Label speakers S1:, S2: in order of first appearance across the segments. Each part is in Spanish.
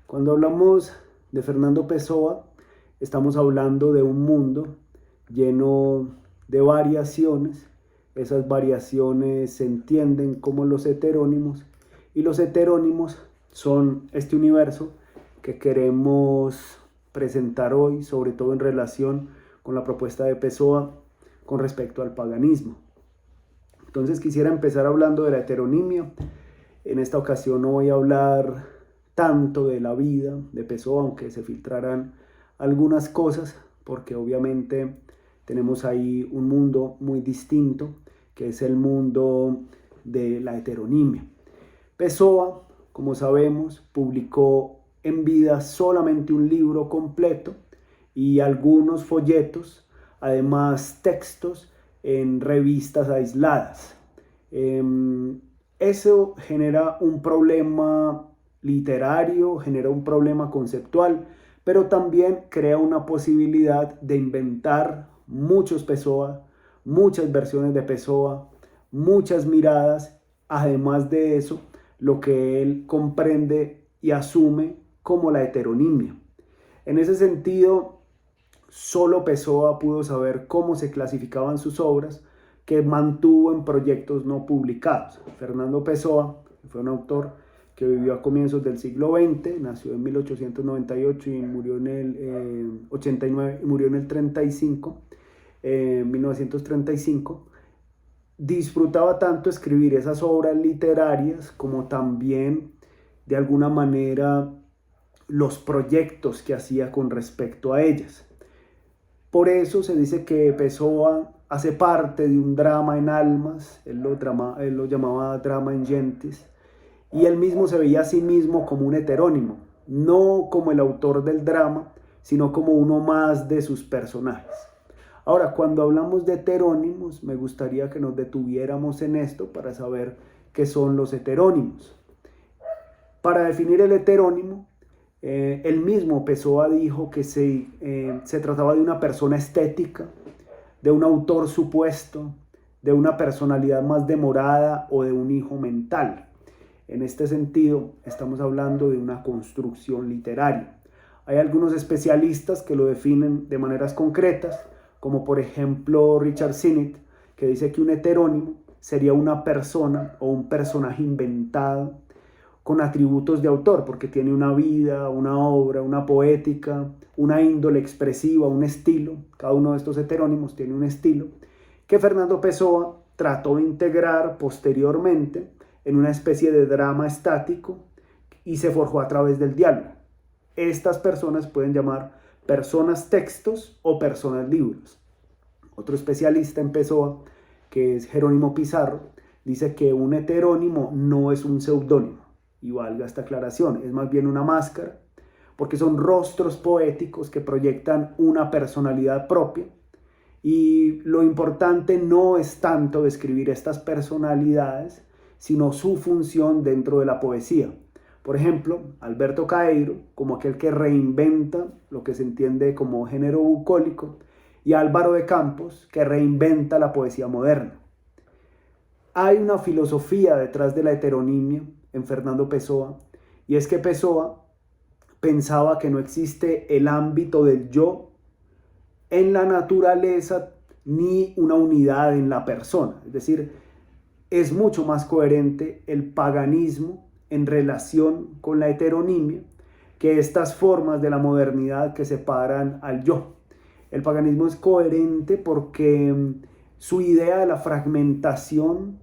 S1: Cuando hablamos de Fernando Pessoa, estamos hablando de un mundo lleno de variaciones. Esas variaciones se entienden como los heterónimos, y los heterónimos son este universo que queremos presentar hoy, sobre todo en relación con la propuesta de Pessoa con respecto al paganismo. Entonces quisiera empezar hablando de la heteronimia. En esta ocasión no voy a hablar tanto de la vida de Pessoa, aunque se filtrarán algunas cosas, porque obviamente tenemos ahí un mundo muy distinto, que es el mundo de la heteronimia. Pessoa, como sabemos, publicó en vida solamente un libro completo y algunos folletos, además textos en revistas aisladas. Eso genera un problema literario, genera un problema conceptual, pero también crea una posibilidad de inventar muchos Pessoa, muchas versiones de Pessoa, muchas miradas, además de eso, lo que él comprende y asume como la heteronimia. En ese sentido, solo Pessoa pudo saber cómo se clasificaban sus obras, que mantuvo en proyectos no publicados. Fernando Pessoa fue un autor que vivió a comienzos del siglo XX, nació en 1898 y murió en el 89, murió en el 35, 1935. Disfrutaba tanto escribir esas obras literarias como también, de alguna manera, los proyectos que hacía con respecto a ellas. Por eso se dice que Pessoa hace parte de un drama en almas, él lo llamaba drama in gentis, y él mismo se veía a sí mismo como un heterónimo, no como el autor del drama, sino como uno más de sus personajes. Ahora, cuando hablamos de heterónimos, me gustaría que nos detuviéramos en esto para saber qué son los heterónimos. Para definir el heterónimo, el mismo Pessoa dijo que se trataba de una persona estética, de un autor supuesto, de una personalidad más demorada o de un hijo mental. En este sentido, estamos hablando de una construcción literaria. Hay algunos especialistas que lo definen de maneras concretas, como por ejemplo Richard Sennett, que dice que un heterónimo sería una persona o un personaje inventado con atributos de autor, porque tiene una vida, una obra, una poética, una índole expresiva, un estilo. Cada uno de estos heterónimos tiene un estilo que Fernando Pessoa trató de integrar posteriormente en una especie de drama estático y se forjó a través del diálogo. Estas personas pueden llamar personas textos o personas libros. Otro especialista en Pessoa, que es Jerónimo Pizarro, dice que un heterónimo no es un seudónimo. Y valga esta aclaración, es más bien una máscara, porque son rostros poéticos que proyectan una personalidad propia, y lo importante no es tanto describir estas personalidades, sino su función dentro de la poesía. Por ejemplo, Alberto Caeiro, como aquel que reinventa lo que se entiende como género bucólico, y Álvaro de Campos, que reinventa la poesía moderna. Hay una filosofía detrás de la heteronimia en Fernando Pessoa, y es que Pessoa pensaba que no existe el ámbito del yo en la naturaleza ni una unidad en la persona. Es decir, es mucho más coherente el paganismo en relación con la heteronimia que estas formas de la modernidad que separan al yo. El paganismo es coherente porque su idea de la fragmentación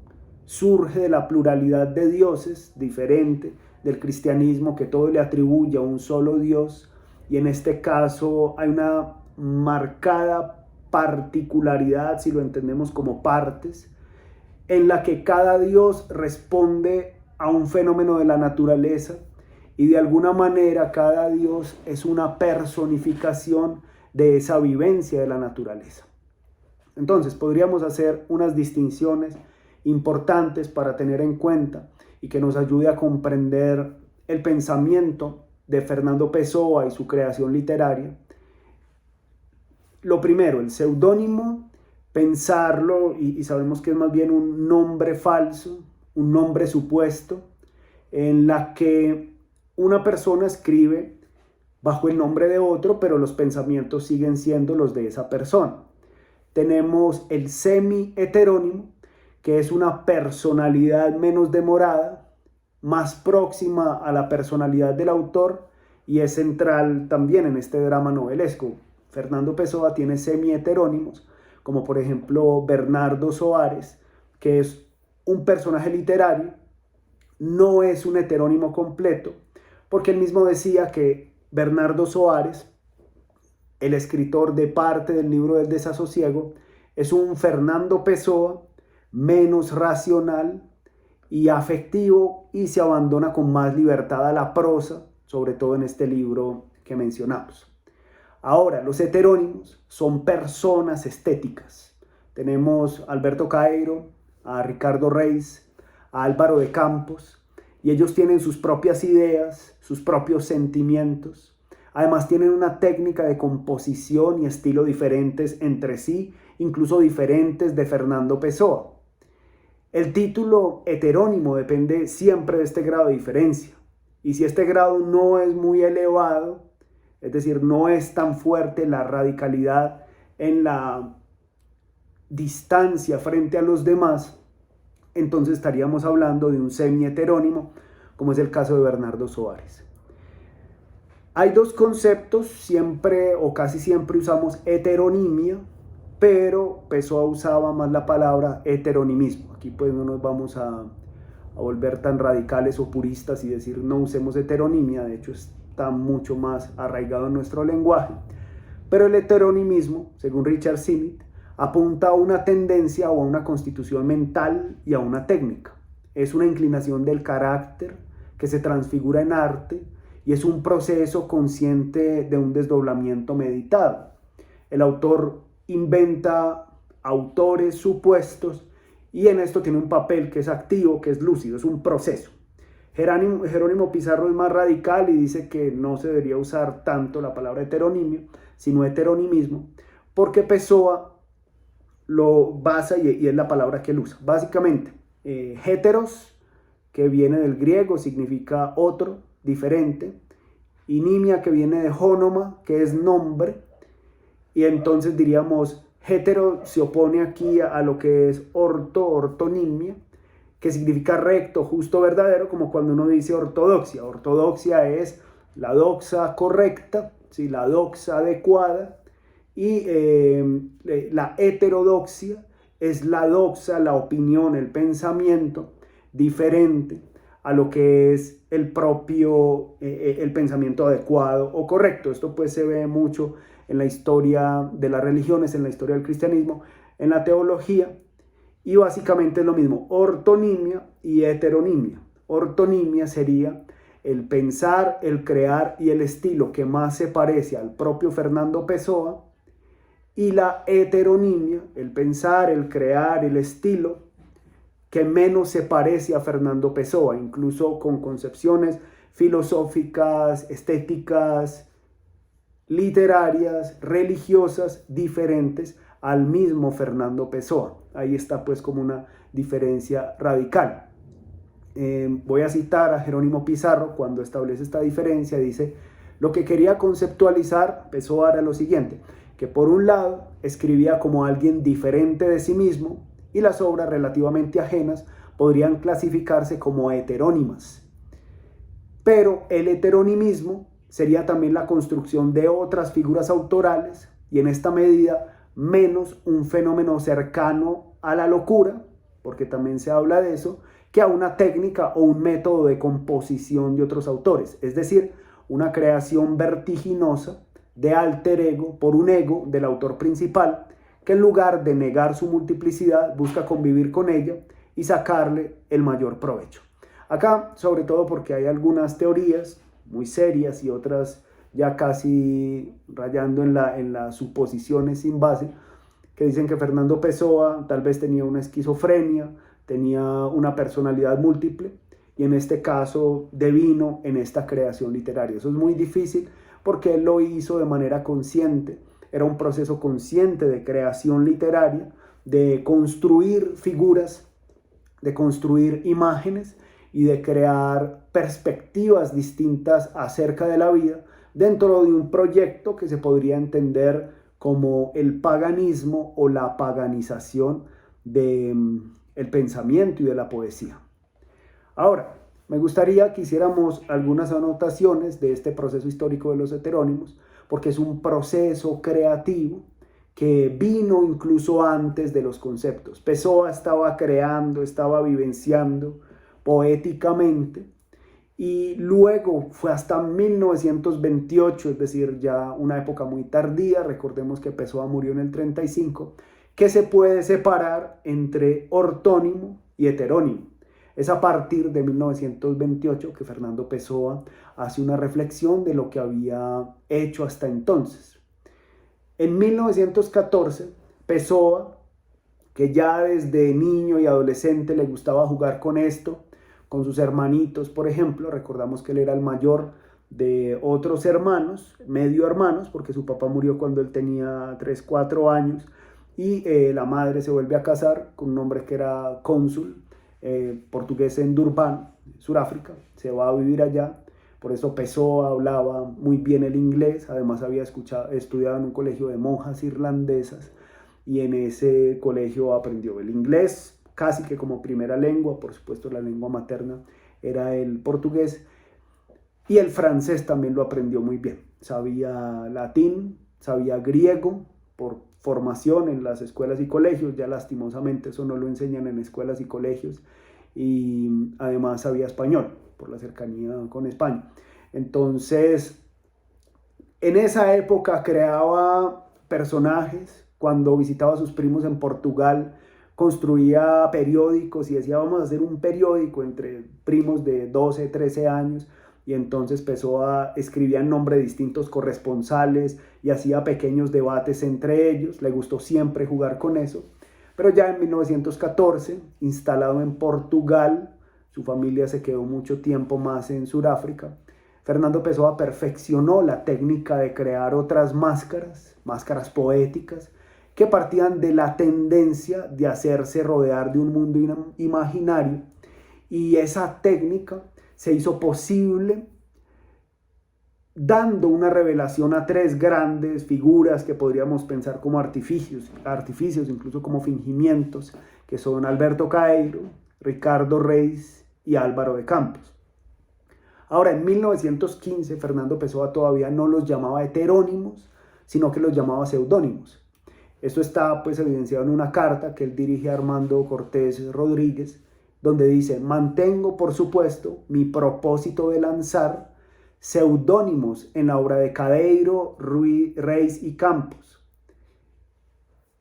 S1: surge de la pluralidad de dioses, diferente del cristianismo, que todo le atribuye a un solo Dios, y en este caso hay una marcada particularidad, si lo entendemos como partes, en la que cada Dios responde a un fenómeno de la naturaleza, y de alguna manera cada Dios es una personificación de esa vivencia de la naturaleza. Entonces podríamos hacer unas distinciones importantes para tener en cuenta y que nos ayude a comprender el pensamiento de Fernando Pessoa y su creación literaria. Lo primero, el seudónimo, pensarlo, y sabemos que es más bien un nombre falso, un nombre supuesto, en la que una persona escribe bajo el nombre de otro, pero los pensamientos siguen siendo los de esa persona. Tenemos el semi-heterónimo, que es una personalidad menos demorada, más próxima a la personalidad del autor y es central también en este drama novelesco. Fernando Pessoa tiene semi-heterónimos, como por ejemplo Bernardo Soares, que es un personaje literario, no es un heterónimo completo, porque él mismo decía que Bernardo Soares, el escritor de parte del libro del desasosiego, es un Fernando Pessoa menos racional y afectivo y se abandona con más libertad a la prosa, sobre todo en este libro que mencionamos. Ahora, los heterónimos son personas estéticas. Tenemos a Alberto Caeiro, a Ricardo Reis, a Álvaro de Campos, y ellos tienen sus propias ideas, sus propios sentimientos. Además tienen una técnica de composición y estilo diferentes entre sí, incluso diferentes de Fernando Pessoa. El título heterónimo depende siempre de este grado de diferencia. Y si este grado no es muy elevado, es decir, no es tan fuerte la radicalidad en la distancia frente a los demás, entonces estaríamos hablando de un semi-heterónimo, como es el caso de Bernardo Soares. Hay dos conceptos, siempre o casi siempre usamos heteronimia, pero Pessoa usaba más la palabra heteronimismo. Aquí pues no nos vamos a volver tan radicales o puristas y decir no usemos heteronimia, de hecho está mucho más arraigado en nuestro lenguaje. Pero el heteronimismo, según Richard Sennett, apunta a una tendencia o a una constitución mental y a una técnica. Es una inclinación del carácter que se transfigura en arte y es un proceso consciente de un desdoblamiento meditado. El autor inventa autores supuestos y en esto tiene un papel que es activo, que es lúcido, es un proceso. Jerónimo Pizarro es más radical y dice que no se debería usar tanto la palabra heteronimio, sino heteronimismo, porque Pessoa lo basa y es la palabra que él usa. Básicamente, heteros, que viene del griego, significa otro, diferente, y nimia, que viene de hónoma, que es nombre, y entonces diríamos hetero se opone aquí a lo que es ortonimia, que significa recto, justo, verdadero, como cuando uno dice ortodoxia. Ortodoxia es la doxa correcta, ¿sí? La doxa adecuada, y la heterodoxia es la doxa, la opinión, el pensamiento diferente a lo que es el propio, el pensamiento adecuado o correcto. Esto pues se ve mucho en la historia de las religiones, en la historia del cristianismo, en la teología, y básicamente es lo mismo, ortonimia y heteronimia. Ortonimia sería el pensar, el crear y el estilo que más se parece al propio Fernando Pessoa, y la heteronimia, el pensar, el crear, el estilo que menos se parece a Fernando Pessoa, incluso con concepciones filosóficas, estéticas, literarias, religiosas, diferentes al mismo Fernando Pessoa. Ahí está pues como una diferencia radical. Voy a citar a Jerónimo Pizarro cuando establece esta diferencia, dice: lo que quería conceptualizar Pessoa era lo siguiente, que por un lado escribía como alguien diferente de sí mismo y las obras relativamente ajenas podrían clasificarse como heterónimas. Pero el heteronimismo sería también la construcción de otras figuras autorales y en esta medida menos un fenómeno cercano a la locura, porque también se habla de eso, que a una técnica o un método de composición de otros autores, es decir, una creación vertiginosa de alter ego por un ego del autor principal, que en lugar de negar su multiplicidad busca convivir con ella y sacarle el mayor provecho. Acá, sobre todo porque hay algunas teorías muy serias y otras ya casi rayando en las suposiciones sin base, que dicen que Fernando Pessoa tal vez tenía una esquizofrenia, tenía una personalidad múltiple, y en este caso devino en esta creación literaria. Eso es muy difícil porque él lo hizo de manera consciente, era un proceso consciente de creación literaria, de construir figuras, de construir imágenes, y de crear perspectivas distintas acerca de la vida dentro de un proyecto que se podría entender como el paganismo o la paganización del pensamiento y de la poesía. Ahora, me gustaría que hiciéramos algunas anotaciones de este proceso histórico de los heterónimos, porque es un proceso creativo que vino incluso antes de los conceptos. Pessoa estaba creando, estaba vivenciando poéticamente, y luego fue hasta 1928, es decir, ya una época muy tardía, recordemos que Pessoa murió en el 35, que se puede separar entre ortónimo y heterónimo. Es a partir de 1928 que Fernando Pessoa hace una reflexión de lo que había hecho hasta entonces. En 1914, Pessoa, que ya desde niño y adolescente le gustaba jugar con esto, con sus hermanitos, por ejemplo, recordamos que él era el mayor de otros hermanos, medio hermanos, porque su papá murió cuando él tenía 3, 4 años, y la madre se vuelve a casar con un hombre que era cónsul portugués en Durban, Sudáfrica, se va a vivir allá. Por eso Pessoa hablaba muy bien el inglés, además había estudiado en un colegio de monjas irlandesas y en ese colegio aprendió el inglés casi que como primera lengua, por supuesto la lengua materna era el portugués, y el francés también lo aprendió muy bien. Sabía latín, sabía griego por formación en las escuelas y colegios, ya lastimosamente eso no lo enseñan en escuelas y colegios, y además sabía español por la cercanía con España. Entonces, en esa época creaba personajes. Cuando visitaba a sus primos en Portugal, construía periódicos y decía, vamos a hacer un periódico entre primos de 12, 13 años. Y entonces escribía en nombre de distintos corresponsales y hacía pequeños debates entre ellos. Le gustó siempre jugar con eso. Pero ya en 1914, instalado en Portugal, su familia se quedó mucho tiempo más en Sudáfrica, Fernando Pessoa perfeccionó la técnica de crear otras máscaras poéticas, que partían de la tendencia de hacerse rodear de un mundo imaginario, y esa técnica se hizo posible dando una revelación a 3 grandes figuras que podríamos pensar como artificios, incluso como fingimientos, que son Alberto Caeiro, Ricardo Reis y Álvaro de Campos. Ahora, en 1915, Fernando Pessoa todavía no los llamaba heterónimos, sino que los llamaba seudónimos. Esto está pues evidenciado en una carta que él dirige a Armando Cortés Rodríguez, donde dice: mantengo, por supuesto, mi propósito de lanzar seudónimos en la obra de Caeiro, Reis y Campos.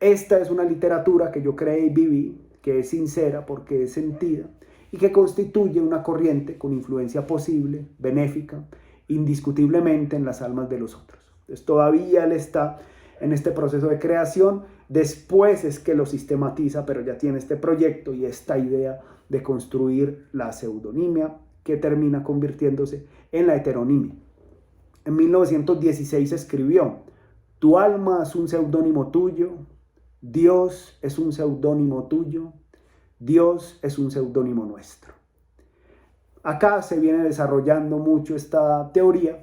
S1: Esta es una literatura que yo creé y viví, que es sincera porque es sentida, y que constituye una corriente con influencia posible, benéfica, indiscutiblemente en las almas de los otros. Entonces, todavía él está en este proceso de creación, después es que lo sistematiza, pero ya tiene este proyecto y esta idea de construir la pseudonimia, que termina convirtiéndose en la heteronimia. En 1916 escribió: tu alma es un seudónimo tuyo, Dios es un seudónimo tuyo, Dios es un seudónimo nuestro. Acá se viene desarrollando mucho esta teoría,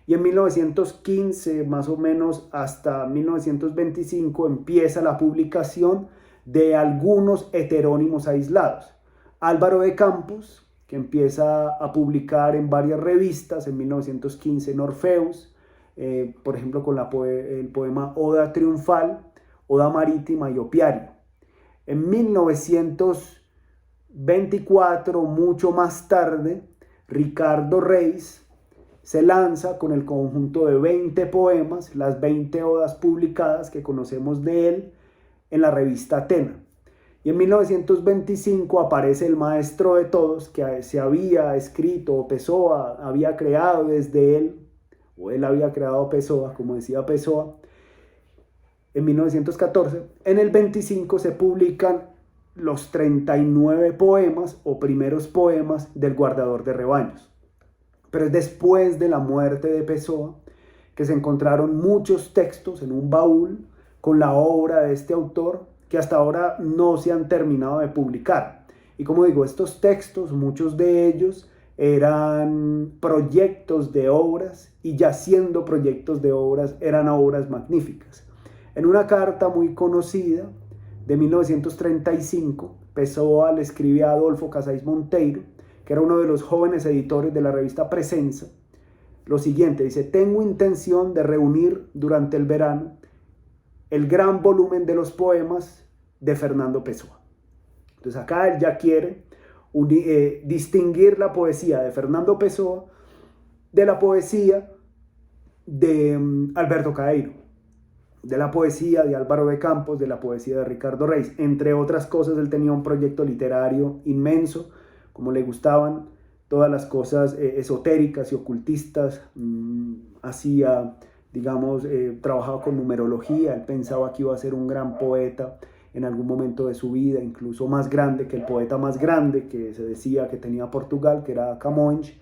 S1: y en 1915, más o menos hasta 1925, empieza la publicación de algunos heterónimos aislados. Álvaro de Campos, que empieza a publicar en varias revistas, en 1915 en Orfeus, por ejemplo con el poema Oda Triunfal, Oda Marítima y Opiario. En 1924, mucho más tarde, Ricardo Reis se lanza con el conjunto de 20 poemas, las 20 odas publicadas que conocemos de él en la revista Atena. Y en 1925 aparece el maestro de todos, que se había escrito, o Pessoa había creado desde él, o él había creado a Pessoa, como decía Pessoa, en 1914. En el 25 se publican los 39 poemas o primeros poemas del Guardador de Rebaños. Pero es después de la muerte de Pessoa que se encontraron muchos textos en un baúl con la obra de este autor, que hasta ahora no se han terminado de publicar. Y como digo, estos textos, muchos de ellos eran proyectos de obras, y ya siendo proyectos de obras, eran obras magníficas. En una carta muy conocida de 1935, Pessoa le escribe a Adolfo Casais Monteiro, que era uno de los jóvenes editores de la revista Presenza, lo siguiente, dice: tengo intención de reunir durante el verano el gran volumen de los poemas de Fernando Pessoa. Entonces acá él ya quiere distinguir la poesía de Fernando Pessoa de la poesía de Alberto Caeiro, de la poesía de Álvaro de Campos, de la poesía de Ricardo Reis. Entre otras cosas, él tenía un proyecto literario inmenso, como le gustaban todas las cosas esotéricas y ocultistas. Hacía, digamos, trabajaba con numerología. Él pensaba que iba a ser un gran poeta en algún momento de su vida, incluso más grande que el poeta más grande que se decía que tenía Portugal, que era Camões,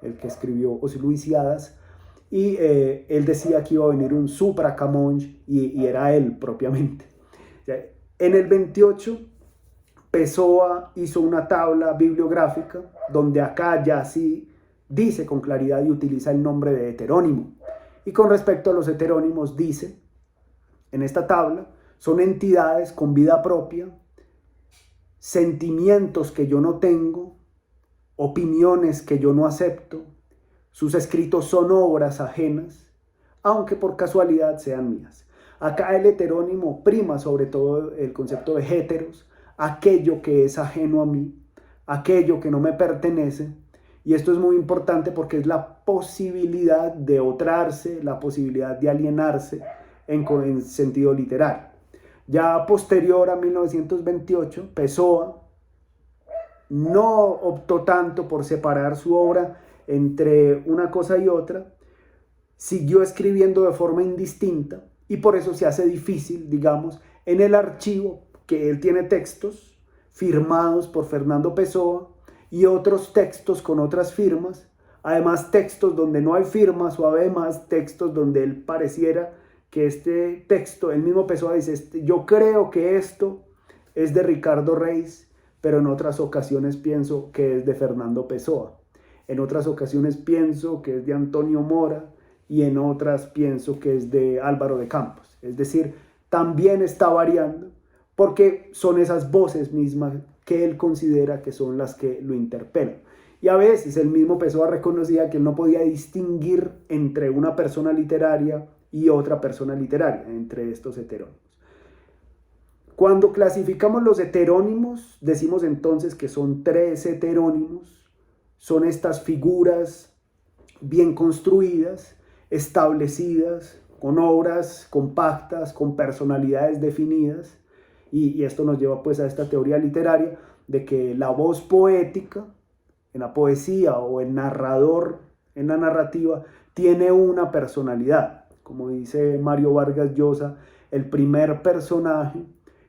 S1: el que escribió Os Luisiadas. Y él decía que iba a venir un supra Camões, y era él propiamente. En el 28, Pessoa hizo una tabla bibliográfica donde acá ya sí dice con claridad y utiliza el nombre de heterónimo. Y con respecto a los heterónimos dice en esta tabla: son entidades con vida propia, sentimientos que yo no tengo, opiniones que yo no acepto. Sus escritos son obras ajenas, aunque por casualidad sean mías. Acá el heterónimo prima sobre todo el concepto de heteros, aquello que es ajeno a mí, aquello que no me pertenece. Y esto es muy importante porque es la posibilidad de otrarse, la posibilidad de alienarse en sentido literario. Ya posterior a 1928, Pessoa no optó tanto por separar su obra entre una cosa y otra, siguió escribiendo de forma indistinta, y por eso se hace difícil, digamos, en el archivo que él tiene textos firmados por Fernando Pessoa y otros textos con otras firmas, además textos donde no hay firmas, o además textos donde él pareciera que este texto, el mismo Pessoa dice: yo creo que esto es de Ricardo Reis, pero en otras ocasiones pienso que es de Fernando Pessoa. En otras ocasiones pienso que es de Antonio Mora, y en otras pienso que es de Álvaro de Campos. Es decir, también está variando porque son esas voces mismas que él considera que son las que lo interpelan. Y a veces el mismo Pessoa reconocía que él no podía distinguir entre una persona literaria y otra persona literaria, entre estos heterónimos. Cuando clasificamos los heterónimos, decimos entonces que son 3 heterónimos. Son estas figuras bien construidas, establecidas, con obras compactas, con personalidades definidas. Y esto nos lleva pues a esta teoría literaria de que la voz poética en la poesía, o el narrador en la narrativa, tiene una personalidad. Como dice Mario Vargas Llosa, el primer personaje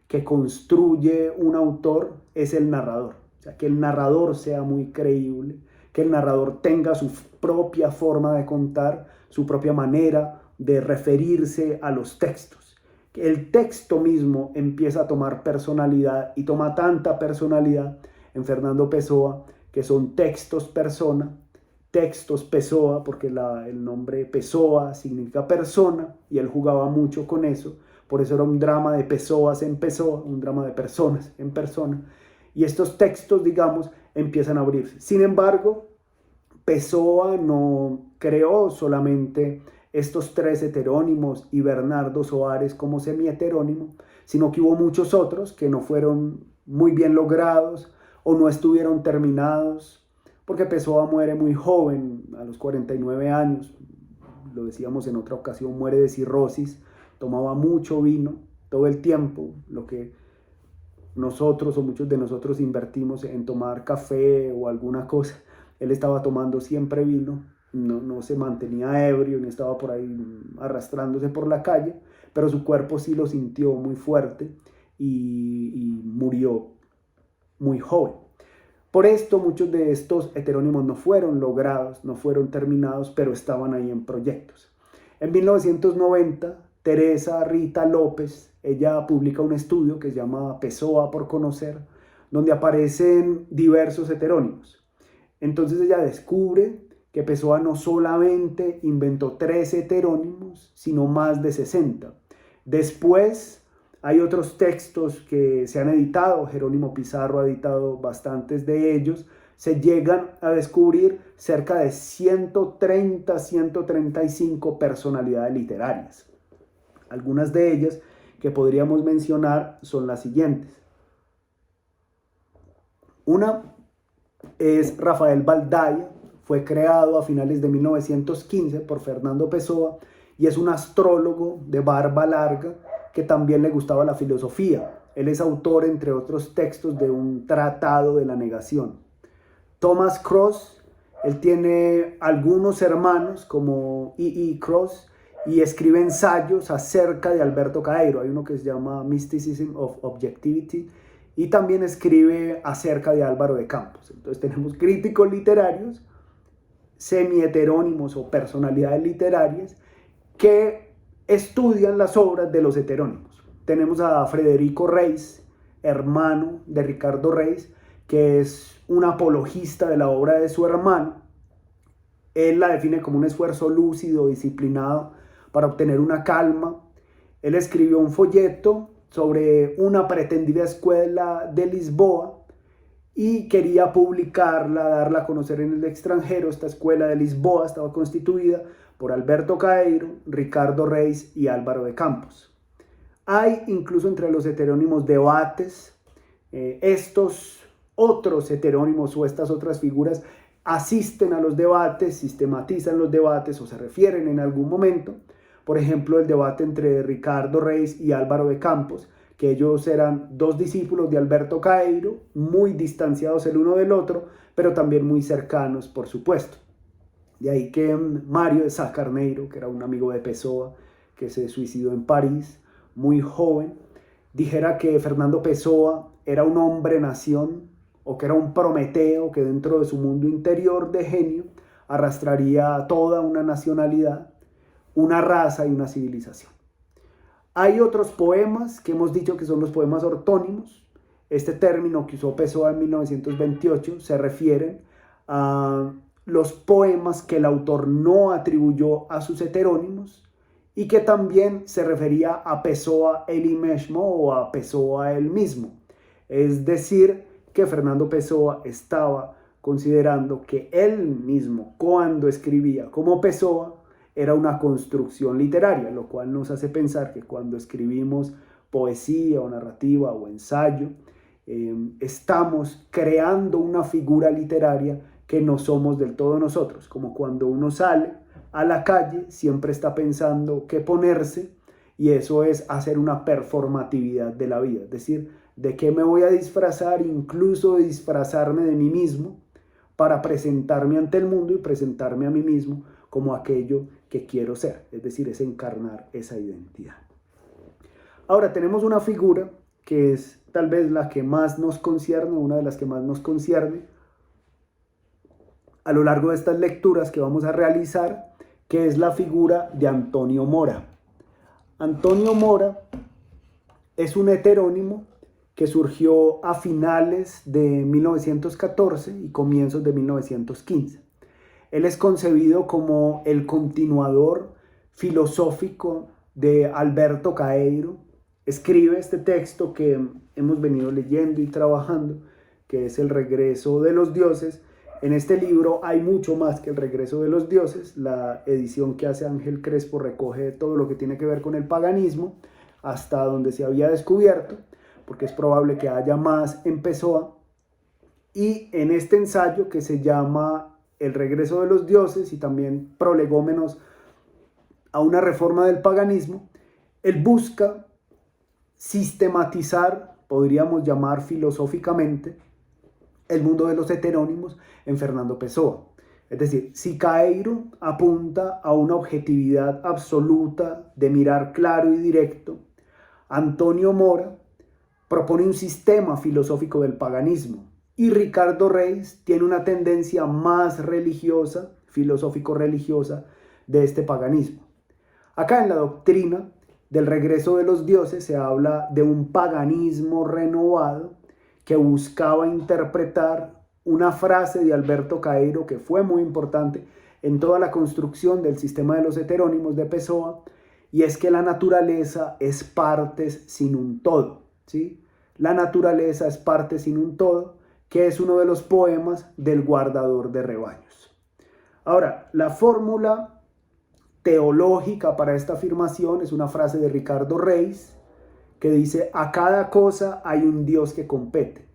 S1: que construye un autor es el narrador. O sea, que el narrador sea muy creíble, que el narrador tenga su propia forma de contar, su propia manera de referirse a los textos. Que el texto mismo empieza a tomar personalidad, y toma tanta personalidad en Fernando Pessoa que son textos persona, textos Pessoa, porque el nombre Pessoa significa persona, y él jugaba mucho con eso. Por eso era un drama de Pessoas en Pessoa, un drama de personas en persona. Y estos textos, digamos, empiezan a abrirse. Sin embargo, Pessoa no creó solamente estos 3 heterónimos y Bernardo Soares como semi-heterónimo, sino que hubo muchos otros que no fueron muy bien logrados o no estuvieron terminados, porque Pessoa muere muy joven, a los 49 años, lo decíamos en otra ocasión, muere de cirrosis. Tomaba mucho vino todo el tiempo, lo que nosotros o muchos de nosotros invertimos en tomar café o alguna cosa. Él estaba tomando siempre vino, no se mantenía ebrio, ni estaba por ahí arrastrándose por la calle, pero su cuerpo sí lo sintió muy fuerte, y murió muy joven. Por esto muchos de estos heterónimos no fueron logrados, no fueron terminados, pero estaban ahí en proyectos. En 1990, Teresa Rita López, ella publica un estudio que se llama Pessoa por conocer, donde aparecen diversos heterónimos. Entonces ella descubre que Pessoa no solamente inventó 3 heterónimos, sino más de 60. Después hay otros textos que se han editado, Jerónimo Pizarro ha editado bastantes de ellos, se llegan a descubrir cerca de 130, 135 personalidades literarias. Algunas de ellas que podríamos mencionar son las siguientes. Una es Rafael Baldaya, fue creado a finales de 1915 por Fernando Pessoa y es un astrólogo de barba larga que también le gustaba la filosofía. Él es autor, entre otros textos, de un tratado de la negación. Thomas Cross, él tiene algunos hermanos como E. Cross y escribe ensayos acerca de Alberto Caeiro. Hay uno que se llama Mysticism of Objectivity y también escribe acerca de Álvaro de Campos. Entonces tenemos críticos literarios, semi-heterónimos o personalidades literarias que estudian las obras de los heterónimos. Tenemos a Frederico Reis, hermano de Ricardo Reis, que es un apologista de la obra de su hermano. Él la define como un esfuerzo lúcido, disciplinado, para obtener una calma. Él escribió un folleto sobre una pretendida escuela de Lisboa y quería publicarla, darla a conocer en el extranjero. Esta escuela de Lisboa estaba constituida por Alberto Caeiro, Ricardo Reis y Álvaro de Campos. Hay incluso entre los heterónimos debates. Estos otros heterónimos o estas otras figuras asisten a los debates, sistematizan los debates o se refieren en algún momento. Por ejemplo, el debate entre Ricardo Reis y Álvaro de Campos, que ellos eran 2 discípulos de Alberto Caeiro, muy distanciados el uno del otro, pero también muy cercanos, por supuesto. De ahí que Mario de Sá Carneiro, que era un amigo de Pessoa, que se suicidó en París, muy joven, dijera que Fernando Pessoa era un hombre-nación, o que era un Prometeo que dentro de su mundo interior de genio arrastraría toda una nacionalidad, una raza y una civilización. Hay otros poemas que hemos dicho que son los poemas ortónimos. Este término que usó Pessoa en 1928 se refieren a los poemas que el autor no atribuyó a sus heterónimos y que también se refería a Pessoa él mismo o a Pessoa él mismo. Es decir, que Fernando Pessoa estaba considerando que él mismo, cuando escribía como Pessoa, era una construcción literaria, lo cual nos hace pensar que cuando escribimos poesía o narrativa o ensayo, estamos creando una figura literaria que no somos del todo nosotros, como cuando uno sale a la calle, siempre está pensando qué ponerse, y eso es hacer una performatividad de la vida, es decir, de qué me voy a disfrazar, incluso disfrazarme de mí mismo para presentarme ante el mundo y presentarme a mí mismo como aquello que quiero ser, es decir, es encarnar esa identidad. Ahora tenemos una figura que es tal vez la que más nos concierne, una de las que más nos concierne a lo largo de estas lecturas que vamos a realizar, que es la figura de Antonio Mora. Antonio Mora es un heterónimo que surgió a finales de 1914 y comienzos de 1915. Él es concebido como el continuador filosófico de Alberto Caeiro. Escribe este texto que hemos venido leyendo y trabajando, que es El regreso de los dioses. En este libro hay mucho más que El regreso de los dioses. La edición que hace Ángel Crespo recoge todo lo que tiene que ver con el paganismo, hasta donde se había descubierto, porque es probable que haya más en Pessoa. Y en este ensayo que se llama El regreso de los dioses y también Prolegómenos a una reforma del paganismo, él busca sistematizar, podríamos llamar filosóficamente, el mundo de los heterónimos en Fernando Pessoa. Es decir, si Caeiro apunta a una objetividad absoluta de mirar claro y directo, Antonio Mora propone un sistema filosófico del paganismo y Ricardo Reis tiene una tendencia más religiosa, filosófico-religiosa, de este paganismo. Acá en la doctrina del regreso de los dioses se habla de un paganismo renovado que buscaba interpretar una frase de Alberto Caeiro que fue muy importante en toda la construcción del sistema de los heterónimos de Pessoa, y es que la naturaleza es partes sin un todo, ¿sí? La naturaleza es parte sin un todo, que es uno de los poemas del guardador de rebaños. Ahora, la fórmula teológica para esta afirmación es una frase de Ricardo Reis que dice: a cada cosa hay un Dios que compete.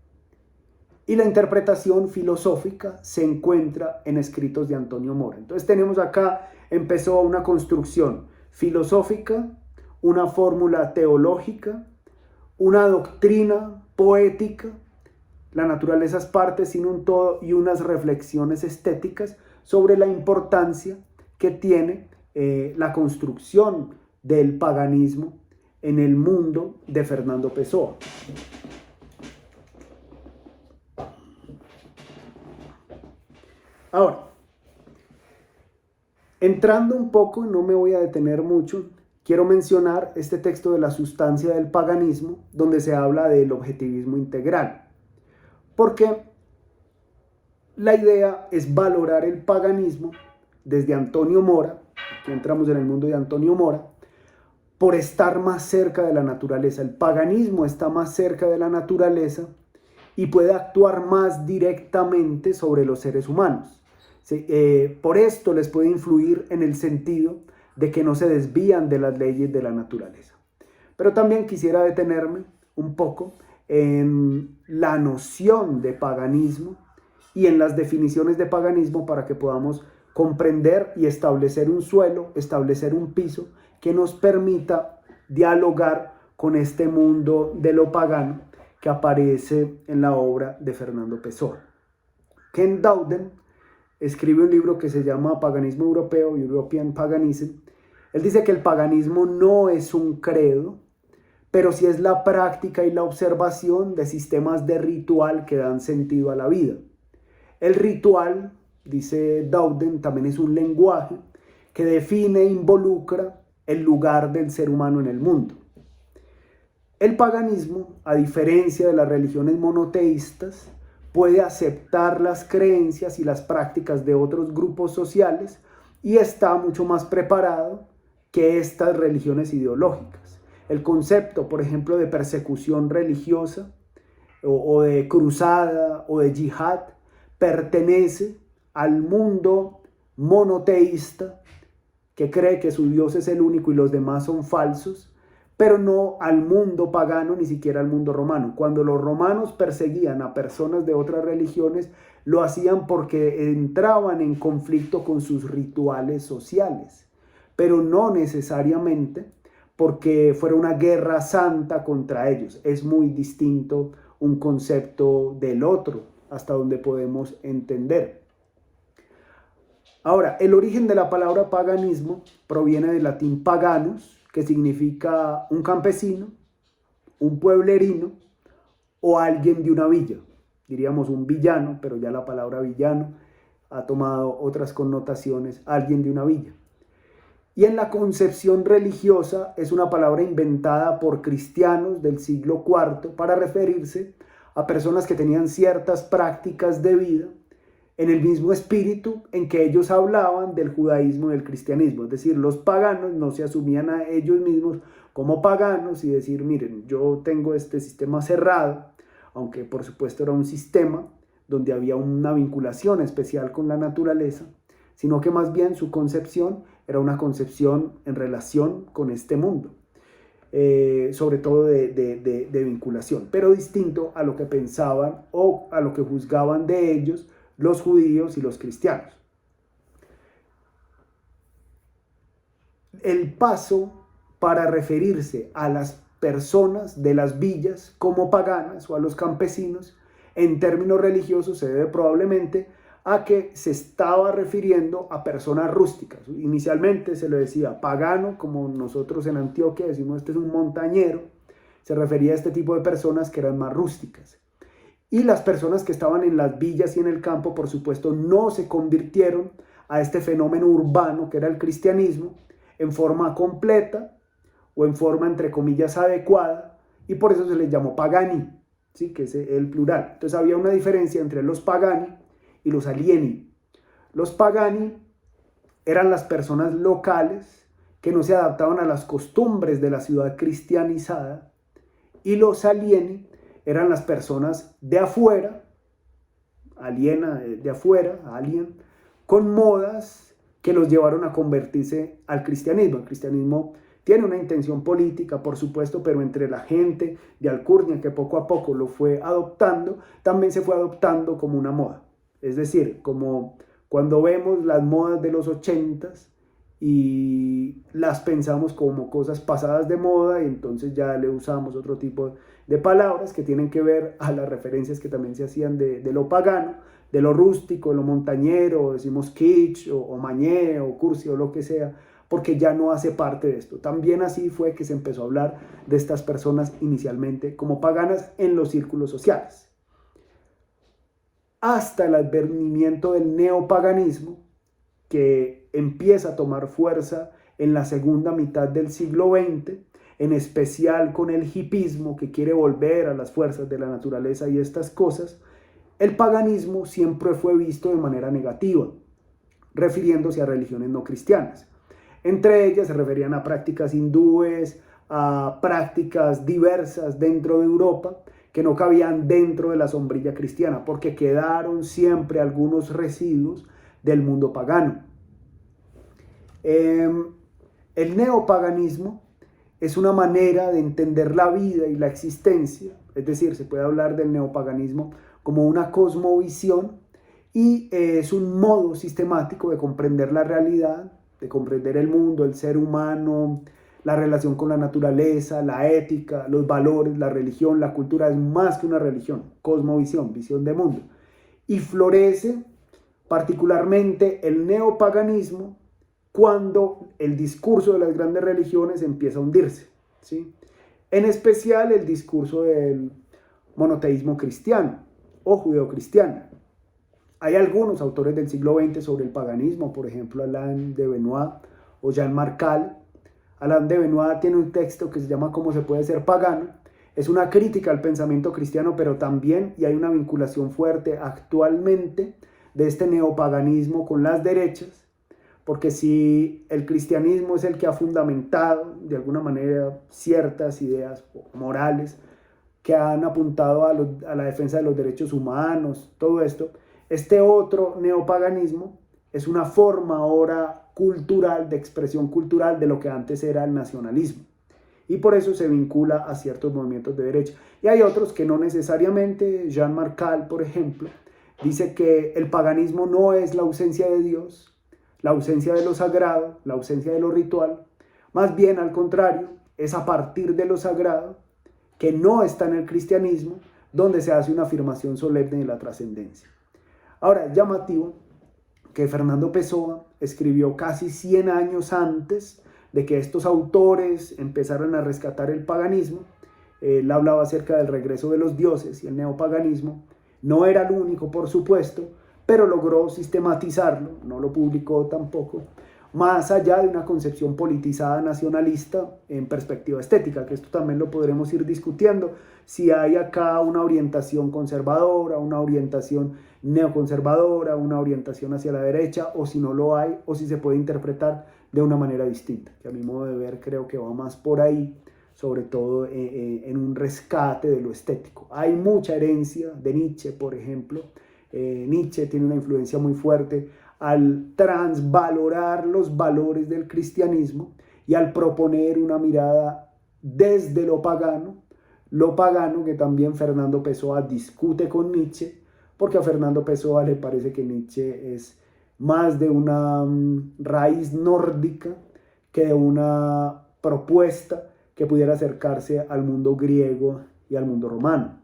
S1: Y la interpretación filosófica se encuentra en escritos de Antonio Mora. Entonces tenemos acá, empezó una construcción filosófica, una fórmula teológica, una doctrina poética, la naturaleza es parte sin un todo, y unas reflexiones estéticas sobre la importancia que tiene la construcción del paganismo en el mundo de Fernando Pessoa. Ahora, entrando un poco, y no me voy a detener mucho, quiero mencionar este texto de La sustancia del paganismo, donde se habla del objetivismo integral. Porque la idea es valorar el paganismo desde Antonio Mora, aquí entramos en el mundo de Antonio Mora, por estar más cerca de la naturaleza. El paganismo está más cerca de la naturaleza y puede actuar más directamente sobre los seres humanos. Sí, por esto les puede influir en el sentido de que no se desvían de las leyes de la naturaleza. Pero también quisiera detenerme un poco en la noción de paganismo y en las definiciones de paganismo para que podamos comprender y establecer un suelo, establecer un piso que nos permita dialogar con este mundo de lo pagano que aparece en la obra de Fernando Pessoa. Ken Dowden escribe un libro que se llama Paganismo Europeo, European Paganism. Él dice que el paganismo no es un credo, pero sí es la práctica y la observación de sistemas de ritual que dan sentido a la vida. El ritual, dice Dowden, también es un lenguaje que define e involucra el lugar del ser humano en el mundo. El paganismo, a diferencia de las religiones monoteístas, puede aceptar las creencias y las prácticas de otros grupos sociales y está mucho más preparado que estas religiones ideológicas. El concepto, por ejemplo, de persecución religiosa o de cruzada o de yihad pertenece al mundo monoteísta que cree que su Dios es el único y los demás son falsos, pero no al mundo pagano, ni siquiera al mundo romano. Cuando los romanos perseguían a personas de otras religiones, lo hacían porque entraban en conflicto con sus rituales sociales, pero no necesariamente porque fuera una guerra santa contra ellos. Es muy distinto un concepto del otro, hasta donde podemos entender. Ahora, el origen de la palabra paganismo proviene del latín paganus, que significa un campesino, un pueblerino o alguien de una villa. Diríamos un villano, pero ya la palabra villano ha tomado otras connotaciones, alguien de una villa. Y en la concepción religiosa es una palabra inventada por cristianos del siglo IV para referirse a personas que tenían ciertas prácticas de vida en el mismo espíritu en que ellos hablaban del judaísmo y del cristianismo. Es decir, los paganos no se asumían a ellos mismos como paganos y decir, miren, yo tengo este sistema cerrado, aunque por supuesto era un sistema donde había una vinculación especial con la naturaleza, sino que más bien su concepción era una concepción en relación con este mundo, sobre todo de vinculación, pero distinto a lo que pensaban o a lo que juzgaban de ellos los judíos y los cristianos. El paso para referirse a las personas de las villas como paganas o a los campesinos en términos religiosos se debe probablemente a que se estaba refiriendo a personas rústicas. Inicialmente se le decía pagano, como nosotros en Antioquia decimos este es un montañero, se refería a este tipo de personas que eran más rústicas. Y las personas que estaban en las villas y en el campo, por supuesto, no se convirtieron a este fenómeno urbano que era el cristianismo en forma completa o en forma, entre comillas, adecuada, y por eso se les llamó pagani, ¿sí? Que es el plural. Entonces había una diferencia entre los pagani y los alieni. Los pagani eran las personas locales que no se adaptaban a las costumbres de la ciudad cristianizada, y los alieni eran las personas de afuera, aliena, de afuera, alien, con modas que los llevaron a convertirse al cristianismo. El cristianismo tiene una intención política, por supuesto, pero entre la gente de Alcurnia, que poco a poco lo fue adoptando, también se fue adoptando como una moda. Es decir, como cuando vemos las modas de los 80s y las pensamos como cosas pasadas de moda, y entonces ya le usamos otro tipo de palabras que tienen que ver a las referencias que también se hacían de lo pagano, de lo rústico, de lo montañero, decimos kitsch o mañé o cursi o lo que sea, porque ya no hace parte de esto. También así fue que se empezó a hablar de estas personas inicialmente como paganas en los círculos sociales. Hasta el advenimiento del neopaganismo, que empieza a tomar fuerza en la segunda mitad del siglo XX, en especial con el hipismo, que quiere volver a las fuerzas de la naturaleza y estas cosas. El paganismo siempre fue visto de manera negativa, refiriéndose a religiones no cristianas. Entre ellas se referían a prácticas hindúes, a prácticas diversas dentro de Europa, que no cabían dentro de la sombrilla cristiana, porque quedaron siempre algunos residuos del mundo pagano. El neopaganismo es una manera de entender la vida y la existencia, es decir, se puede hablar del neopaganismo como una cosmovisión, y es un modo sistemático de comprender la realidad, de comprender el mundo, el ser humano, la relación con la naturaleza, la ética, los valores, la religión. La cultura es más que una religión, cosmovisión, visión de mundo. Y florece particularmente el neopaganismo cuando el discurso de las grandes religiones empieza a hundirse, ¿sí? En especial el discurso del monoteísmo cristiano o judeocristiano. Hay algunos autores del siglo XX sobre el paganismo, por ejemplo Alain de Benoit o Jean Marcal. Alain de Benoit tiene un texto que se llama ¿Cómo se puede ser pagano? Es una crítica al pensamiento cristiano, pero también, y hay una vinculación fuerte actualmente de este neopaganismo con las derechas, porque si el cristianismo es el que ha fundamentado de alguna manera ciertas ideas morales que han apuntado a la defensa de los derechos humanos, todo esto, este otro neopaganismo es una forma ahora cultural, de expresión cultural de lo que antes era el nacionalismo. Y por eso se vincula a ciertos movimientos de derecha. Y hay otros que no necesariamente. Jean Marcal, por ejemplo, dice que el paganismo no es la ausencia de Dios, la ausencia de lo sagrado, la ausencia de lo ritual. Más bien, al contrario, es a partir de lo sagrado, que no está en el cristianismo, donde se hace una afirmación solemne de la trascendencia. Ahora, es llamativo que Fernando Pessoa escribió casi 100 años antes de que estos autores empezaran a rescatar el paganismo. Él hablaba acerca del regreso de los dioses y el neopaganismo. No era el único, por supuesto, pero logró sistematizarlo, no lo publicó tampoco, más allá de una concepción politizada nacionalista en perspectiva estética, que esto también lo podremos ir discutiendo, si hay acá una orientación conservadora, una orientación neoconservadora, una orientación hacia la derecha, o si no lo hay, o si se puede interpretar de una manera distinta, que a mi modo de ver creo que va más por ahí, sobre todo en un rescate de lo estético. Hay mucha herencia de Nietzsche, por ejemplo. Nietzsche tiene una influencia muy fuerte al transvalorar los valores del cristianismo y al proponer una mirada desde lo pagano que también Fernando Pessoa discute con Nietzsche, porque a Fernando Pessoa le parece que Nietzsche es más de una raíz nórdica que de una propuesta que pudiera acercarse al mundo griego y al mundo romano.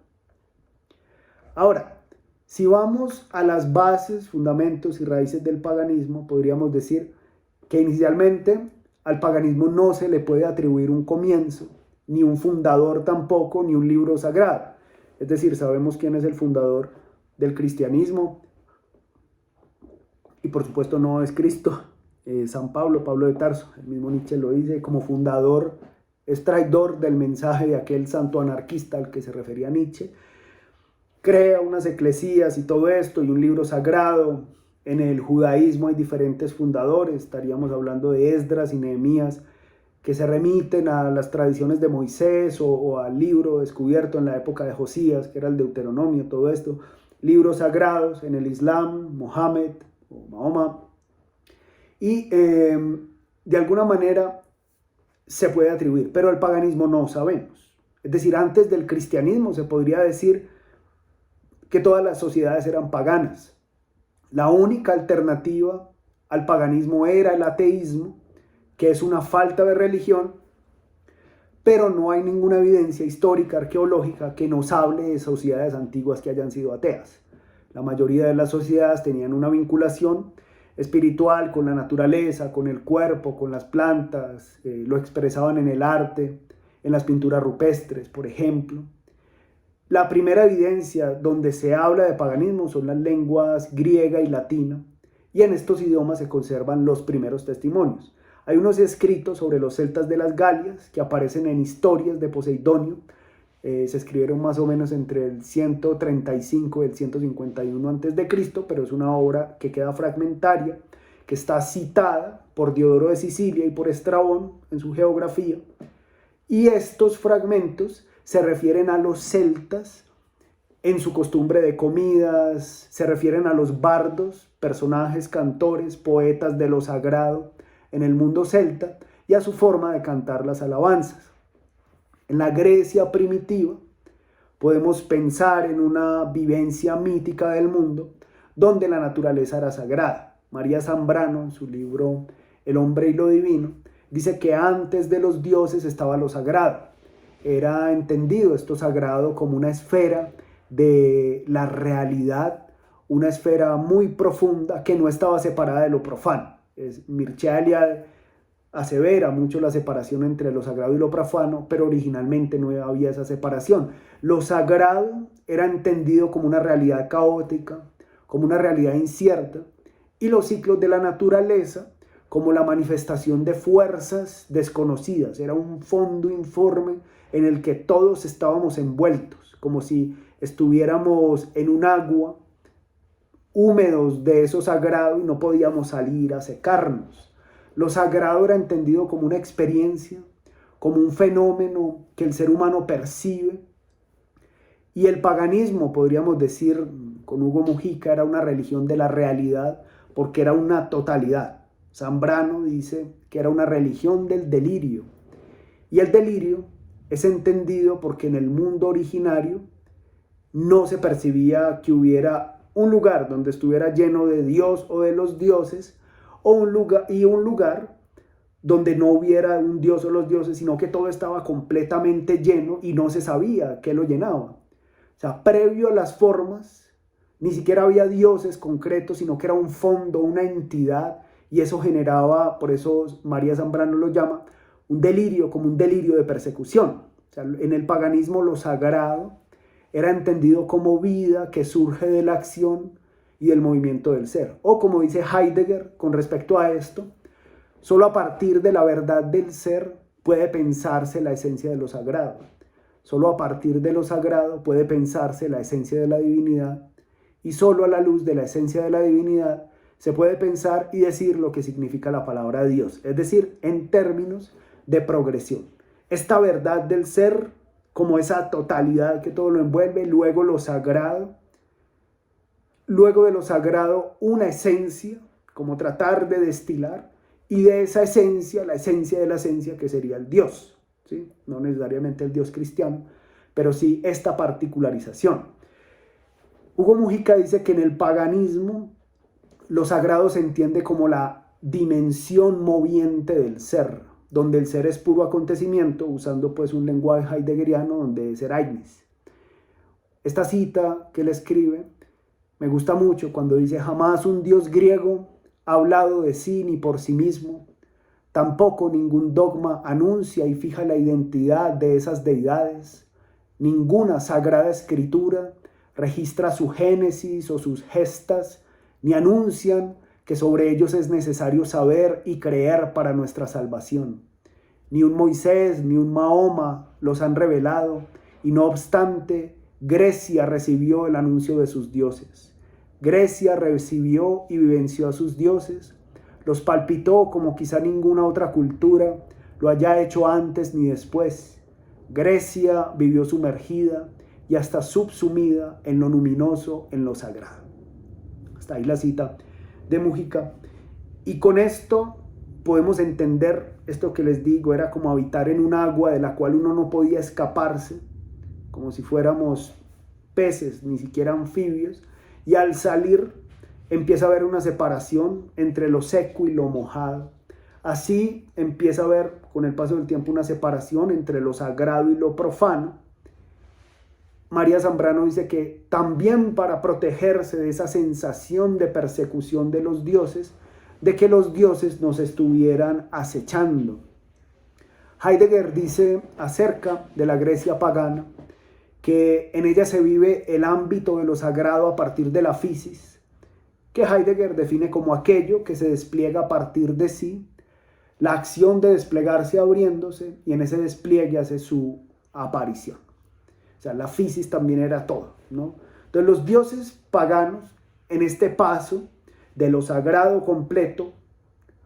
S1: Ahora, si vamos a las bases, fundamentos y raíces del paganismo, podríamos decir que inicialmente al paganismo no se le puede atribuir un comienzo, ni un fundador tampoco, ni un libro sagrado. Es decir, sabemos quién es el fundador del cristianismo, y por supuesto no es Cristo, San Pablo, Pablo de Tarso. El mismo Nietzsche lo dice como fundador, es traidor del mensaje de aquel santo anarquista al que se refería Nietzsche. crea unas eclesías y todo esto, y un libro sagrado. En el judaísmo hay diferentes fundadores, estaríamos hablando de Esdras y Nehemías, que se remiten a las tradiciones de Moisés o al libro descubierto en la época de Josías, que era el Deuteronomio, todo esto. Libros sagrados en el Islam, Mohammed o Mahoma. Y de alguna manera se puede atribuir, pero el paganismo no sabemos. Es decir, antes del cristianismo se podría decir que todas las sociedades eran paganas. La única alternativa al paganismo era el ateísmo, que es una falta de religión, pero no hay ninguna evidencia histórica, arqueológica, que nos hable de sociedades antiguas que hayan sido ateas. La mayoría de las sociedades tenían una vinculación espiritual con la naturaleza, con el cuerpo, con las plantas, lo expresaban en el arte, en las pinturas rupestres, por ejemplo. La primera evidencia donde se habla de paganismo son las lenguas griega y latina, y en estos idiomas se conservan los primeros testimonios. Hay unos escritos sobre los celtas de las Galias que aparecen en Historias de Poseidonio. Se escribieron más o menos entre el 135 y el 151 a.C., pero es una obra que queda fragmentaria, que está citada por Diodoro de Sicilia y por Estrabón en su geografía. Y estos fragmentos se refieren a los celtas en su costumbre de comidas, se refieren a los bardos, personajes, cantores, poetas de lo sagrado en el mundo celta, y a su forma de cantar las alabanzas. En la Grecia primitiva podemos pensar en una vivencia mítica del mundo donde la naturaleza era sagrada. María Zambrano, en su libro El hombre y lo divino, dice que antes de los dioses estaba lo sagrado. Era entendido esto sagrado como una esfera de la realidad, una esfera muy profunda que no estaba separada de lo profano. Mircea Eliade asevera mucho la separación entre lo sagrado y lo profano, pero originalmente no había esa separación. Lo sagrado era entendido como una realidad caótica, como una realidad incierta, y los ciclos de la naturaleza como la manifestación de fuerzas desconocidas. Era un fondo informe en el que todos estábamos envueltos, como si estuviéramos en un agua, húmedos de eso sagrado, y no podíamos salir a secarnos. Lo sagrado era entendido como una experiencia, como un fenómeno que el ser humano percibe. Y el paganismo, podríamos decir con Hugo Mujica, era una religión de la realidad porque era una totalidad. Zambrano dice que era una religión del delirio. Y el delirio es entendido porque en el mundo originario no se percibía que hubiera un lugar donde estuviera lleno de Dios o de los dioses, o un lugar donde no hubiera un dios o los dioses, sino que todo estaba completamente lleno y no se sabía qué lo llenaba. O sea, previo a las formas, ni siquiera había dioses concretos, sino que era un fondo, una entidad, y eso generaba, por eso María Zambrano lo llama, un delirio, como un delirio de persecución. O sea, en el paganismo lo sagrado era entendido como vida que surge de la acción y del movimiento del ser. O como dice Heidegger con respecto a esto, solo a partir de la verdad del ser puede pensarse la esencia de lo sagrado. Solo a partir de lo sagrado puede pensarse la esencia de la divinidad, y solo a la luz de la esencia de la divinidad se puede pensar y decir lo que significa la palabra Dios, es decir, en términos de progresión. Esta verdad del ser, como esa totalidad que todo lo envuelve, luego lo sagrado, luego de lo sagrado una esencia, como tratar de destilar, y de esa esencia, la esencia de la esencia, que sería el Dios, ¿sí? No necesariamente el Dios cristiano, pero sí esta particularización. Hugo Mujica dice que en el paganismo lo sagrado se entiende como la dimensión moviente del ser, donde el ser es puro acontecimiento, usando pues un lenguaje heideggeriano donde es Ereignis. Esta cita que él escribe me gusta mucho cuando dice: jamás un dios griego ha hablado de sí ni por sí mismo, tampoco ningún dogma anuncia y fija la identidad de esas deidades, ninguna sagrada escritura registra su génesis o sus gestas, ni anuncian que sobre ellos es necesario saber y creer para nuestra salvación. Ni un Moisés ni un Mahoma los han revelado, y no obstante Grecia recibió el anuncio de sus dioses. Grecia recibió y vivenció a sus dioses. Los palpitó como quizá ninguna otra cultura lo haya hecho antes ni después. Grecia vivió sumergida y hasta subsumida en lo luminoso, en lo sagrado. Hasta ahí la cita de Múgica. Y con esto podemos entender esto que les digo, era como habitar en un agua de la cual uno no podía escaparse, como si fuéramos peces, ni siquiera anfibios, y al salir empieza a haber una separación entre lo seco y lo mojado. Así empieza a haber con el paso del tiempo una separación entre lo sagrado y lo profano. María Zambrano dice que también para protegerse de esa sensación de persecución de los dioses, de que los dioses nos estuvieran acechando. Heidegger dice acerca de la Grecia pagana que en ella se vive el ámbito de lo sagrado a partir de la physis, que Heidegger define como aquello que se despliega a partir de sí, la acción de desplegarse abriéndose, y en ese despliegue hace su aparición. O sea, la physis también era todo, ¿no? Entonces los dioses paganos, en este paso de lo sagrado completo,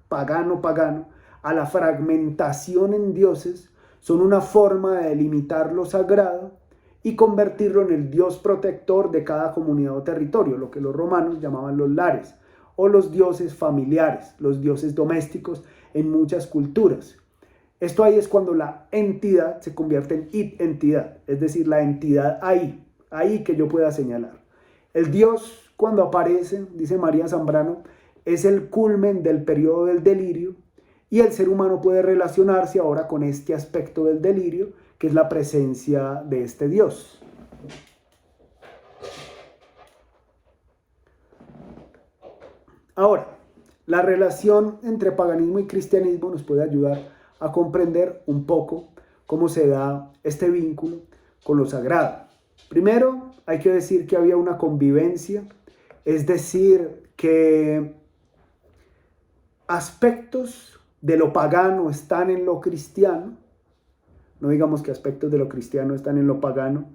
S1: pagano, a la fragmentación en dioses, son una forma de delimitar lo sagrado y convertirlo en el dios protector de cada comunidad o territorio, lo que los romanos llamaban los lares, o los dioses familiares, los dioses domésticos en muchas culturas. Esto ahí es cuando la entidad se convierte en id-entidad, es decir, la entidad ahí que yo pueda señalar. El dios, cuando aparece, dice María Zambrano, es el culmen del periodo del delirio, y el ser humano puede relacionarse ahora con este aspecto del delirio, que es la presencia de este Dios. Ahora, la relación entre paganismo y cristianismo nos puede ayudar a comprender un poco cómo se da este vínculo con lo sagrado. Primero, hay que decir que había una convivencia, es decir, que aspectos de lo pagano están en lo cristiano. No digamos que aspectos de lo cristiano están en lo pagano,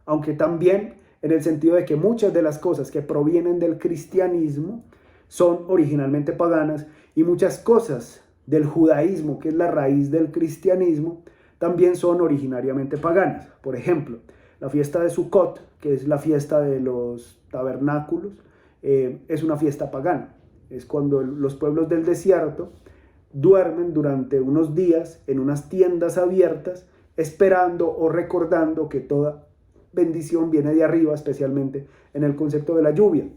S1: aunque también en el sentido de que muchas de las cosas que provienen del cristianismo son originalmente paganas, y muchas cosas del judaísmo, que es la raíz del cristianismo, también son originariamente paganas. Por ejemplo, la fiesta de Sukkot, que es la fiesta de los tabernáculos, es una fiesta pagana. Es cuando los pueblos del desierto duermen durante unos días en unas tiendas abiertas, esperando o recordando que toda bendición viene de arriba, especialmente en el concepto de la lluvia.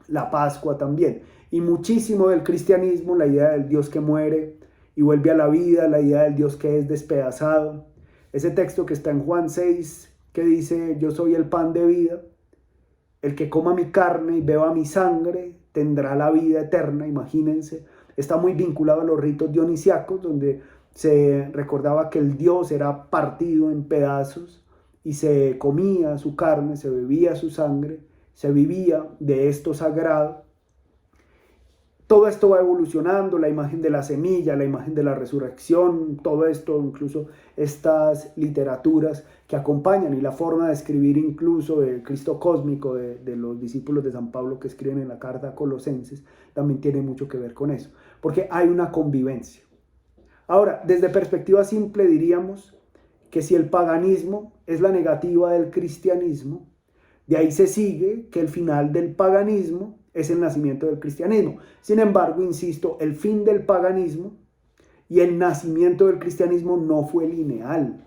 S1: La Pascua también, y muchísimo del cristianismo, la idea del Dios que muere y vuelve a la vida, la idea del Dios que es despedazado. Ese texto que está en Juan 6, que dice: yo soy el pan de vida, el que coma mi carne y beba mi sangre tendrá la vida eterna. Imagínense, está muy vinculado a los ritos dionisíacos, donde se recordaba que el Dios era partido en pedazos y se comía su carne, se bebía su sangre, se vivía de esto sagrado. Todo esto va evolucionando, la imagen de la semilla, la imagen de la resurrección, todo esto, incluso estas literaturas que acompañan, y la forma de escribir incluso del Cristo cósmico de los discípulos de San Pablo que escriben en la carta a Colosenses, también tiene mucho que ver con eso, porque hay una convivencia. Ahora, desde perspectiva simple diríamos que si el paganismo es la negativa del cristianismo, de ahí se sigue que el final del paganismo es el nacimiento del cristianismo. Sin embargo, insisto, el fin del paganismo y el nacimiento del cristianismo no fue lineal,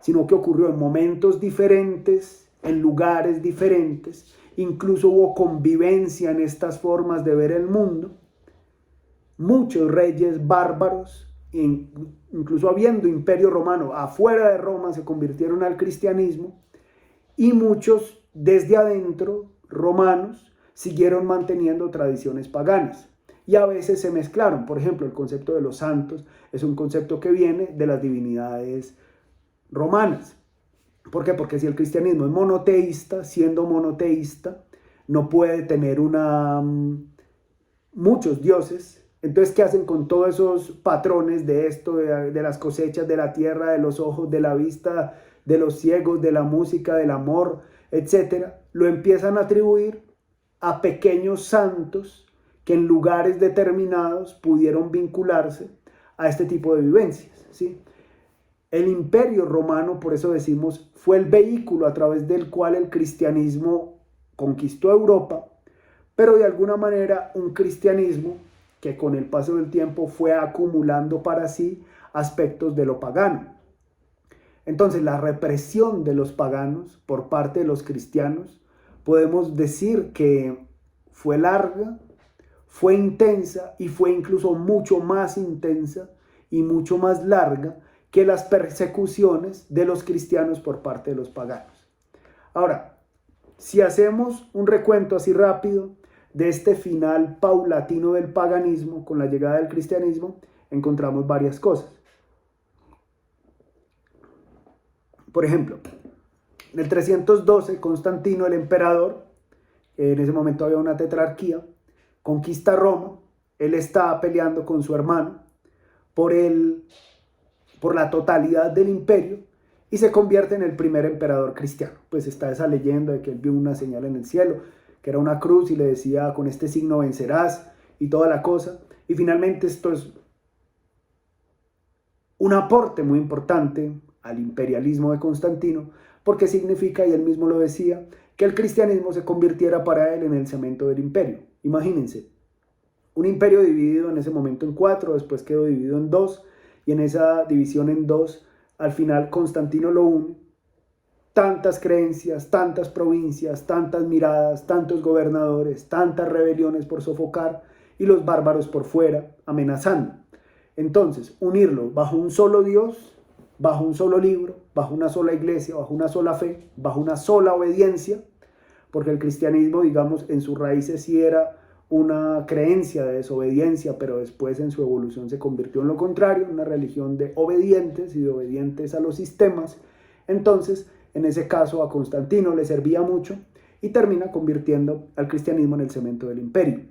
S1: sino que ocurrió en momentos diferentes, en lugares diferentes. Incluso hubo convivencia en estas formas de ver el mundo. Muchos reyes bárbaros, incluso habiendo imperio romano afuera de Roma, se convirtieron al cristianismo, y muchos desde adentro romanos siguieron manteniendo tradiciones paganas, y a veces se mezclaron. Por ejemplo, el concepto de los santos es un concepto que viene de las divinidades romanas. ¿Por qué? Porque si el cristianismo es monoteísta, siendo monoteísta, no puede tener muchos dioses. Entonces, ¿qué hacen con todos esos patrones de esto, de las cosechas, de la tierra, de los ojos, de la vista, de los ciegos, de la música, del amor, etcétera, lo empiezan a atribuir a pequeños santos que en lugares determinados pudieron vincularse a este tipo de vivencias, ¿sí? El Imperio Romano, por eso decimos, fue el vehículo a través del cual el cristianismo conquistó Europa, pero de alguna manera un cristianismo que con el paso del tiempo fue acumulando para sí aspectos de lo pagano. Entonces, la represión de los paganos por parte de los cristianos, podemos decir que fue larga, fue intensa y fue incluso mucho más intensa y mucho más larga que las persecuciones de los cristianos por parte de los paganos. Ahora, si hacemos un recuento así rápido de este final paulatino del paganismo con la llegada del cristianismo, encontramos varias cosas. Por ejemplo, en el 312, Constantino, el emperador, en ese momento había una tetrarquía, conquista Roma. Él está peleando con su hermano por la totalidad del imperio y se convierte en el primer emperador cristiano. Pues está esa leyenda de que él vio una señal en el cielo, que era una cruz y le decía, con este signo vencerás y toda la cosa. Y finalmente esto es un aporte muy importante al imperialismo de Constantino, porque significa, y él mismo lo decía, que el cristianismo se convirtiera para él en el cemento del imperio. Imagínense, un imperio dividido en ese momento en 4, después quedó dividido en 2, y en esa división en 2, al final Constantino lo une. Tantas creencias, tantas provincias, tantas miradas, tantos gobernadores, tantas rebeliones por sofocar, y los bárbaros por fuera amenazando. Entonces, unirlo bajo un solo Dios, bajo un solo libro, bajo una sola iglesia, bajo una sola fe, bajo una sola obediencia, porque el cristianismo, digamos, en sus raíces sí era una creencia de desobediencia, pero después en su evolución se convirtió en lo contrario, una religión de obedientes y de obedientes a los sistemas. Entonces, en ese caso a Constantino le servía mucho y termina convirtiendo al cristianismo en el cemento del imperio.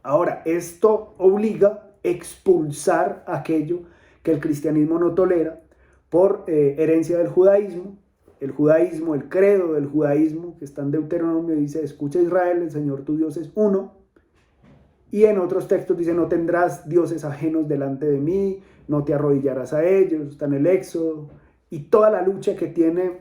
S1: Ahora, esto obliga a expulsar aquello que el cristianismo no tolera por herencia del judaísmo. El judaísmo, el credo del judaísmo, que está en Deuteronomio, dice, escucha Israel, el Señor tu Dios es uno. Y en otros textos dice, no tendrás dioses ajenos delante de mí, no te arrodillarás a ellos, está en el Éxodo. Y toda la lucha que tiene,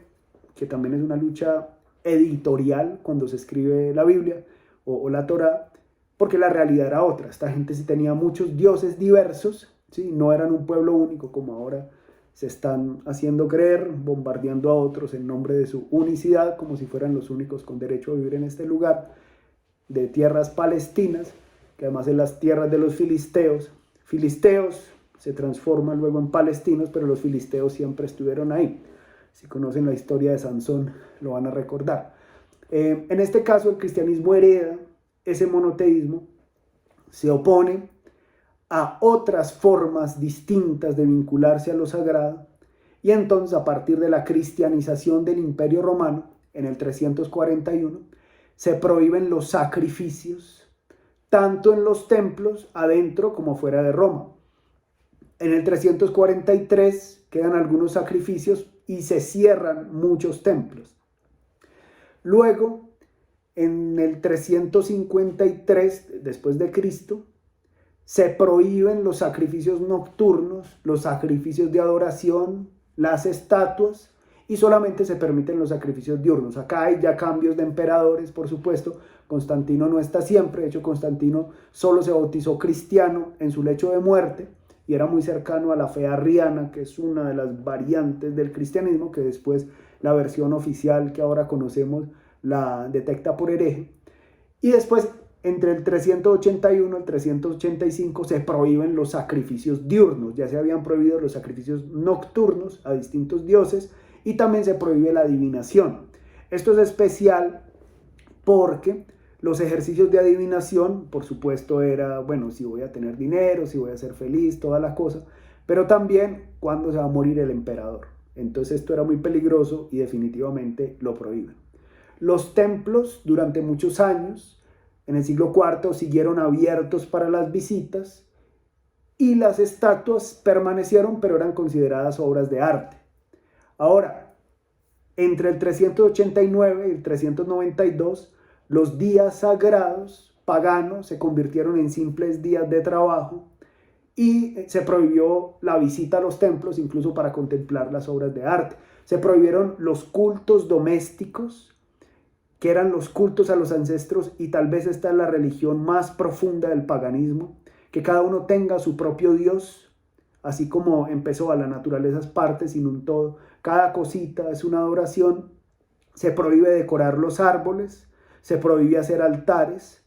S1: que también es una lucha editorial cuando se escribe la Biblia o la Torá, porque la realidad era otra. Esta gente sí tenía muchos dioses diversos, ¿sí? No eran un pueblo único como ahora se están haciendo creer, bombardeando a otros en nombre de su unicidad, como si fueran los únicos con derecho a vivir en este lugar de tierras palestinas, que además en las tierras de los filisteos. Filisteos se transforman luego en palestinos, pero los filisteos siempre estuvieron ahí. Si conocen la historia de Sansón, lo van a recordar. En este caso, el cristianismo hereda ese monoteísmo, se opone a otras formas distintas de vincularse a lo sagrado, y entonces a partir de la cristianización del Imperio Romano, en el 341, se prohíben los sacrificios, tanto en los templos, adentro como fuera de Roma. En el 343 quedan algunos sacrificios y se cierran muchos templos. Luego, en el 353 después de Cristo, se prohíben los sacrificios nocturnos, los sacrificios de adoración, las estatuas, y solamente se permiten los sacrificios diurnos. Acá hay ya cambios de emperadores, por supuesto. Constantino no está siempre. De hecho, Constantino solo se bautizó cristiano en su lecho de muerte y era muy cercano a la fe arriana, que es una de las variantes del cristianismo, que después la versión oficial que ahora conocemos la detecta por hereje. Y después, entre el 381 y el 385, se prohíben los sacrificios diurnos. Ya se habían prohibido los sacrificios nocturnos a distintos dioses, y también se prohíbe la adivinación. Esto es especial porque los ejercicios de adivinación, por supuesto, era, bueno, si voy a tener dinero, si voy a ser feliz, toda la cosa, pero también cuándo se va a morir el emperador. Entonces esto era muy peligroso y definitivamente lo prohíben. Los templos durante muchos años, en el siglo IV, siguieron abiertos para las visitas, y las estatuas permanecieron, pero eran consideradas obras de arte. Ahora, Entre el 389 y el 392, los días sagrados paganos se convirtieron en simples días de trabajo y se prohibió la visita a los templos, incluso para contemplar las obras de arte. Se prohibieron los cultos domésticos, que eran los cultos a los ancestros, y tal vez esta es la religión más profunda del paganismo, que cada uno tenga su propio Dios, así como empezó a la naturaleza es parte sin un todo, cada cosita es una adoración. Se prohíbe decorar los árboles, se prohíbe hacer altares,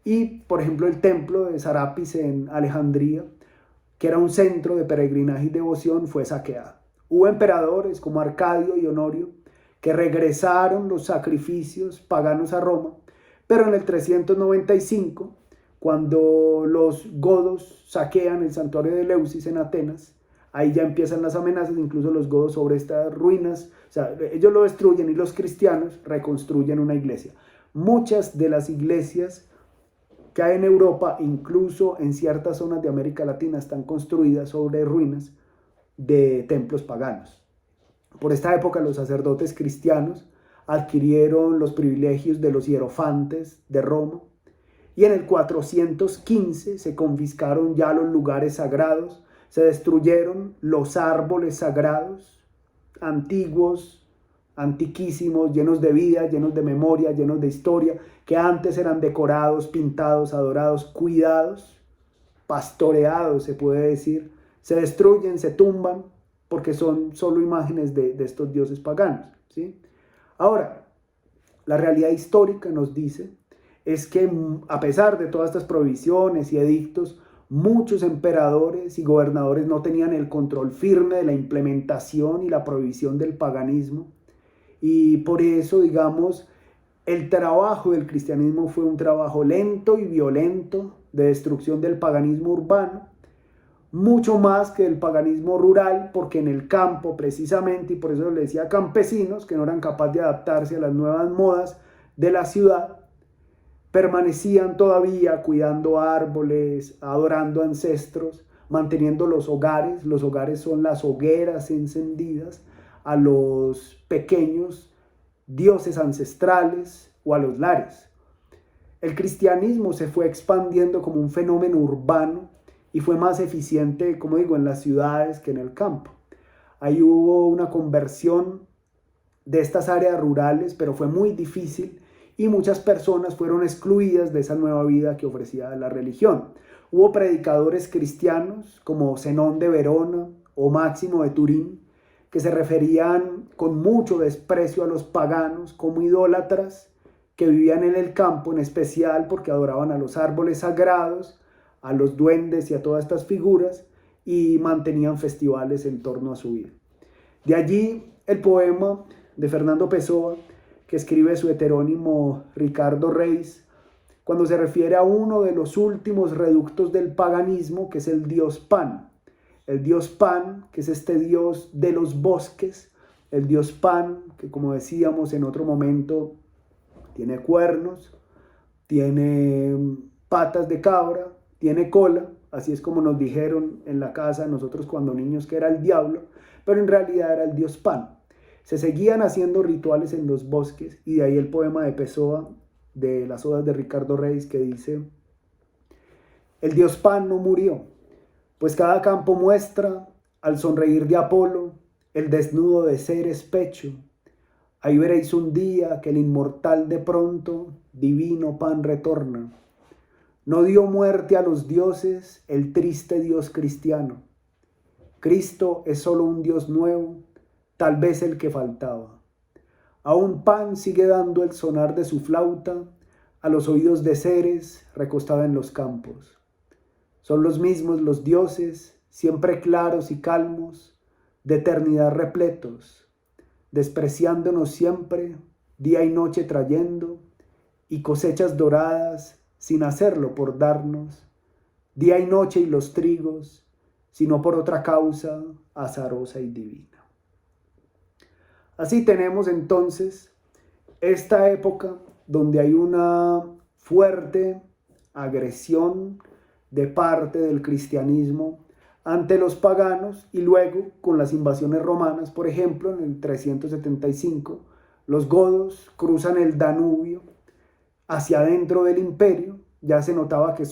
S1: y por ejemplo el templo de Serapis en Alejandría, que era un centro de peregrinaje y devoción, fue saqueado. Hubo emperadores como Arcadio y Honorio que regresaron los sacrificios paganos a Roma, pero en el 395, cuando los godos saquean el santuario de Eleusis en Atenas, ahí ya empiezan las amenazas, incluso los godos, sobre estas ruinas. O sea, ellos lo destruyen y los cristianos reconstruyen una iglesia. Muchas de las iglesias que hay en Europa, incluso en ciertas zonas de América Latina, están construidas sobre ruinas de templos paganos. Por esta época los sacerdotes cristianos adquirieron los privilegios de los hierofantes de Roma, y en el 415 se confiscaron ya los lugares sagrados, se destruyeron los árboles sagrados, antiguos, antiquísimos, llenos de vida, llenos de memoria, llenos de historia, que antes eran decorados, pintados, adorados, cuidados, pastoreados, se puede decir. Se destruyen, se tumban, porque son solo imágenes de estos dioses paganos, ¿sí? Ahora, la realidad histórica nos dice es que a pesar de todas estas prohibiciones y edictos, muchos emperadores y gobernadores no tenían el control firme de la implementación y la prohibición del paganismo. Y por eso, digamos, el trabajo del cristianismo fue un trabajo lento y violento de destrucción del paganismo urbano, mucho más que del paganismo rural, porque en el campo precisamente, y por eso le decía campesinos que no eran capaces de adaptarse a las nuevas modas de la ciudad, permanecían todavía cuidando árboles, adorando ancestros, manteniendo los hogares. Los hogares son las hogueras encendidas a los pequeños dioses ancestrales o a los lares. El cristianismo se fue expandiendo como un fenómeno urbano y fue más eficiente, como digo, en las ciudades que en el campo. Ahí hubo una conversión de estas áreas rurales, pero fue muy difícil y muchas personas fueron excluidas de esa nueva vida que ofrecía la religión. Hubo predicadores cristianos como Zenón de Verona o Máximo de Turín, que se referían con mucho desprecio a los paganos como idólatras que vivían en el campo, en especial porque adoraban a los árboles sagrados, a los duendes y a todas estas figuras, y mantenían festivales en torno a su vida. De allí el poema de Fernando Pessoa, que escribe su heterónimo Ricardo Reis, cuando se refiere a uno de los últimos reductos del paganismo, que es el dios Pan. El dios Pan, que es este dios de los bosques, el dios Pan, que como decíamos en otro momento, tiene cuernos, tiene patas de cabra, tiene cola, así es como nos dijeron en la casa nosotros cuando niños que era el diablo, pero en realidad era el dios Pan. Se seguían haciendo rituales en los bosques, y de ahí el poema de Pessoa, de las odas de Ricardo Reis, que dice: el dios Pan no murió, pues cada campo muestra, al sonreír de Apolo, el desnudo de Ceres pecho. Ahí veréis un día que el inmortal de pronto, divino Pan retorna. No dio muerte a los dioses el triste Dios cristiano. Cristo es solo un Dios nuevo, tal vez el que faltaba. Aún Pan sigue dando el sonar de su flauta a los oídos de Ceres recostada en los campos. Son los mismos los dioses, siempre claros y calmos, de eternidad repletos, despreciándonos siempre, día y noche trayendo, y cosechas doradas, sin hacerlo por darnos, día y noche y los trigos, sino por otra causa azarosa y divina. Así tenemos entonces esta época donde hay una fuerte agresión de parte del cristianismo ante los paganos, y luego con las invasiones romanas, por ejemplo, en el 375, los godos cruzan el Danubio hacia adentro del imperio. Ya se notaba que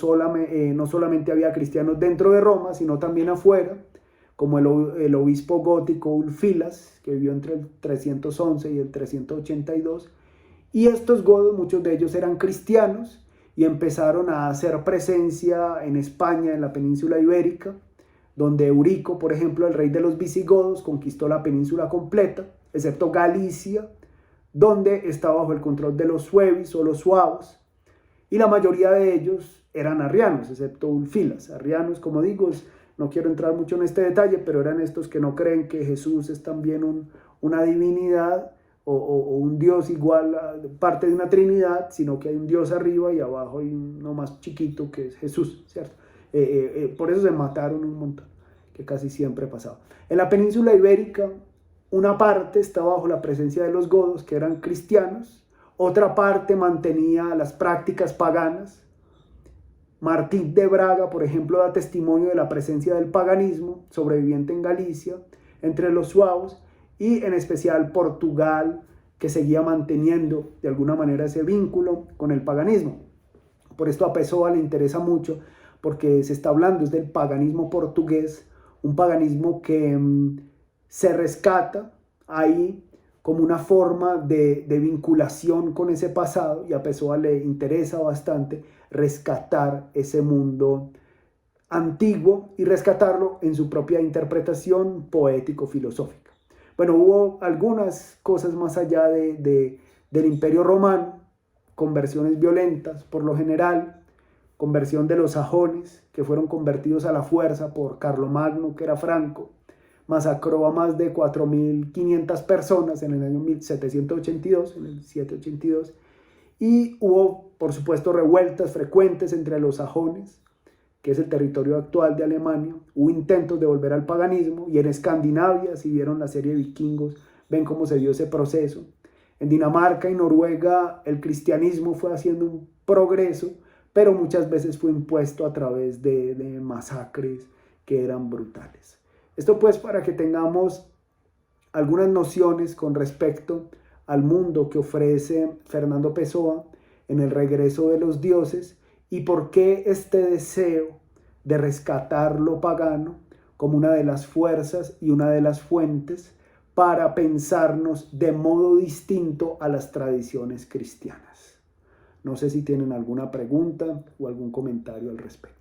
S1: no solamente había cristianos dentro de Roma, sino también afuera, como el obispo gótico Ulfilas, que vivió entre el 311 y el 382. Y estos godos, muchos de ellos eran cristianos y empezaron a hacer presencia en España, en la península ibérica, donde Eurico, por ejemplo, el rey de los visigodos, conquistó la península completa, excepto Galicia, donde estaba bajo el control de los suevis o los suavos, y la mayoría de ellos eran arrianos, excepto Ulfilas. Arrianos, como digo, no quiero entrar mucho en este detalle, pero eran estos que no creen que Jesús es también una divinidad o un Dios igual, parte de una Trinidad, sino que hay un Dios arriba y abajo hay uno más chiquito que es Jesús, ¿cierto? Por eso se mataron un montón, que casi siempre pasaba. En la península ibérica, una parte estaba bajo la presencia de los godos, que eran cristianos, otra parte mantenía las prácticas paganas. Martín de Braga, por ejemplo, da testimonio de la presencia del paganismo sobreviviente en Galicia, entre los suavos, y en especial Portugal, que seguía manteniendo de alguna manera ese vínculo con el paganismo. Por esto a Pessoa le interesa mucho, porque se está hablando es del paganismo portugués, un paganismo que se rescata ahí como una forma de vinculación con ese pasado, y a Pessoa le interesa bastante rescatar ese mundo antiguo y rescatarlo en su propia interpretación poético-filosófica. Bueno, hubo algunas cosas más allá del Imperio Romano, conversiones violentas por lo general, conversión de los sajones, que fueron convertidos a la fuerza por Carlomagno, que era franco, masacró a más de 4.500 personas en el año 1782, en el 782, y hubo, por supuesto, revueltas frecuentes entre los sajones, que es el territorio actual de Alemania. Hubo intentos de volver al paganismo, y en Escandinavia, si vieron la serie Vikingos, ven cómo se dio ese proceso. En Dinamarca y Noruega el cristianismo fue haciendo un progreso, pero muchas veces fue impuesto a través de masacres que eran brutales. Esto pues para que tengamos algunas nociones con respecto al mundo que ofrece Fernando Pessoa en El regreso de los dioses, y por qué este deseo de rescatar lo pagano como una de las fuerzas y una de las fuentes para pensarnos de modo distinto a las tradiciones cristianas. No sé si tienen alguna pregunta o algún comentario al respecto.